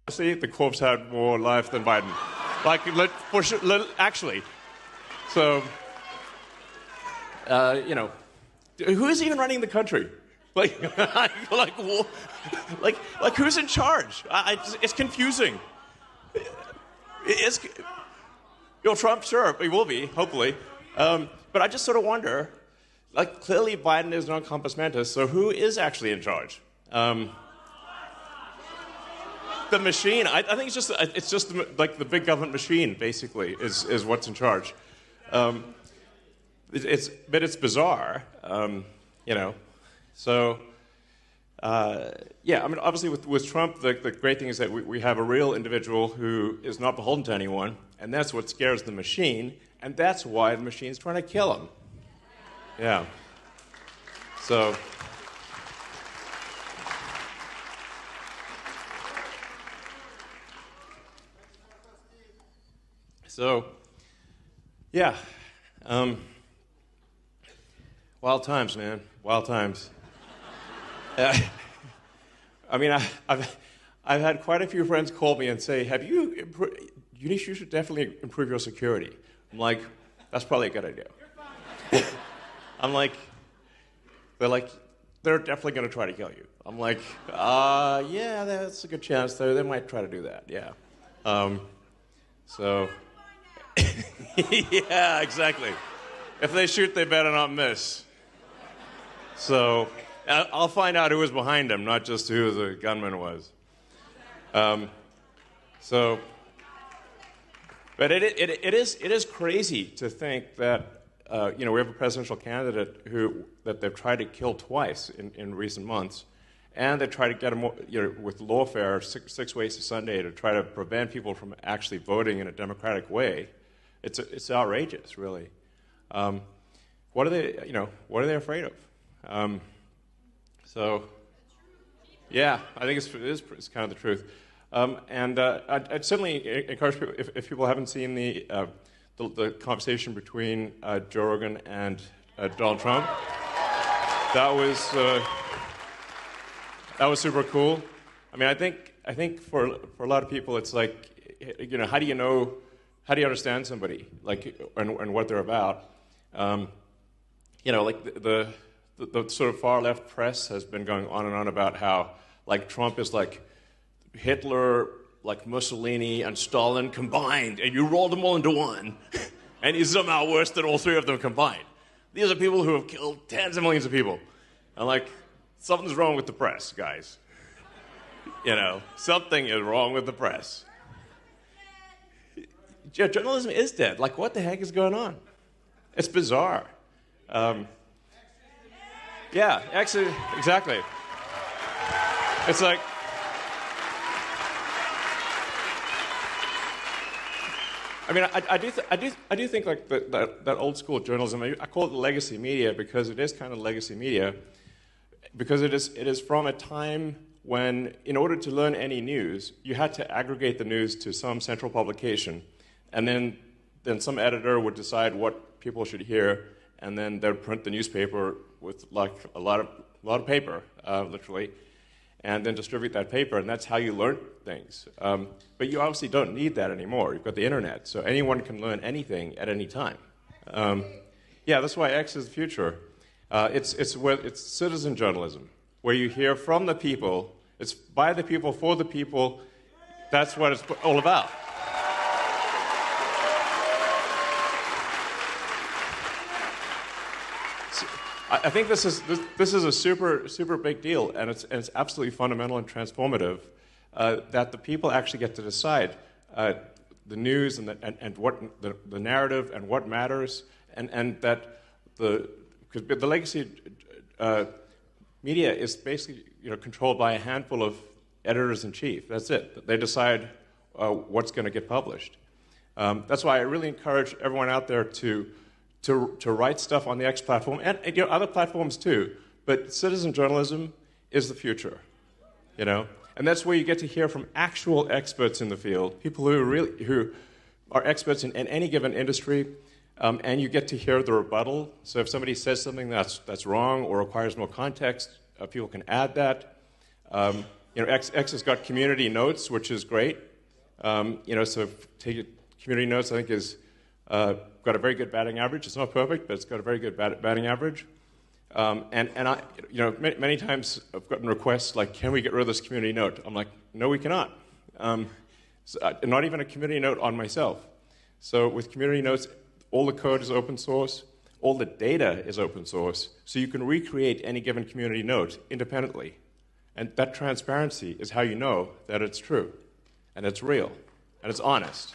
See, the corpse had more life than Biden. For sure, actually. So, who is even running the country? Like who's in charge? It's confusing. Trump, sure, he will be, hopefully. But I just sort of wonder, clearly Biden is non compos mentis, so who is actually in charge? The machine. I think it's just the big government machine, basically, is what's in charge. But it's bizarre, So, obviously with Trump, the great thing is that we have a real individual who is not beholden to anyone, and that's what scares the machine, and that's why the machine's trying to kill him. Yeah. So. Yeah. Wild times, man. Wild times. I've had quite a few friends call me and say, you should definitely improve your security. I'm like, that's probably a good idea. I'm like, they're definitely going to try to kill you. I'm like, yeah, that's a good chance. They might try to do that, yeah. Yeah, exactly. If they shoot, they better not miss. So I'll find out who was behind him, not just who the gunman was. But it is crazy to think that we have a presidential candidate that they've tried to kill twice in recent months, and they try to get him with lawfare 6 ways to Sunday to try to prevent people from actually voting in a democratic way. It's outrageous, really. What are they afraid of? Yeah, I think it's kind of the truth. I'd certainly encourage people, if people haven't seen the conversation between Joe Rogan and Donald Trump, that was super cool. I mean, I think for a lot of people, it's like, how do you understand somebody, and what they're about? The sort of far left press has been going on and on about how Trump is like Hitler, like Mussolini and Stalin combined, and you roll them all into one, and he's somehow worse than all three of them combined. These are people who have killed tens of millions of people. I'm something's wrong with the press, guys. Something is wrong with the press. Journalism is dead. What the heck is going on? It's bizarre. Yeah, actually, exactly. It's like, I do think that old school journalism. I call it legacy media because it is kind of legacy media, because it is from a time when, in order to learn any news, you had to aggregate the news to some central publication, and then some editor would decide what people should hear, and then they'd print the newspaper with a lot of paper, literally, and then distribute that paper, and that's how you learn things. But you obviously don't need that anymore. You've got the internet, so anyone can learn anything at any time. Yeah, that's why X is the future. It's citizen journalism, where you hear from the people. It's by the people, for the people. That's what it's all about. I think this is a super big deal, and it's absolutely fundamental and transformative that the people actually get to decide the news and what the narrative and what matters, and that because the legacy media is basically controlled by a handful of editors in chief. That's it. They decide what's going to get published. That's why I really encourage everyone out there to write stuff on the X platform, and other platforms too. But citizen journalism is the future, and that's where you get to hear from actual experts in the field, people who are experts in any given industry, and you get to hear the rebuttal. So if somebody says something that's wrong or requires more context, people can add that. X has got community notes, which is great. So take community notes, I think, is got a very good batting average. It's not perfect, but it's got a very good batting average. And I, many times I've gotten requests like, can we get rid of this community note? I'm like, no, we cannot. Not even a community note on myself. So with community notes, all the code is open source, all the data is open source, so you can recreate any given community note independently. And that transparency is how you know that it's true, and it's real, and it's honest.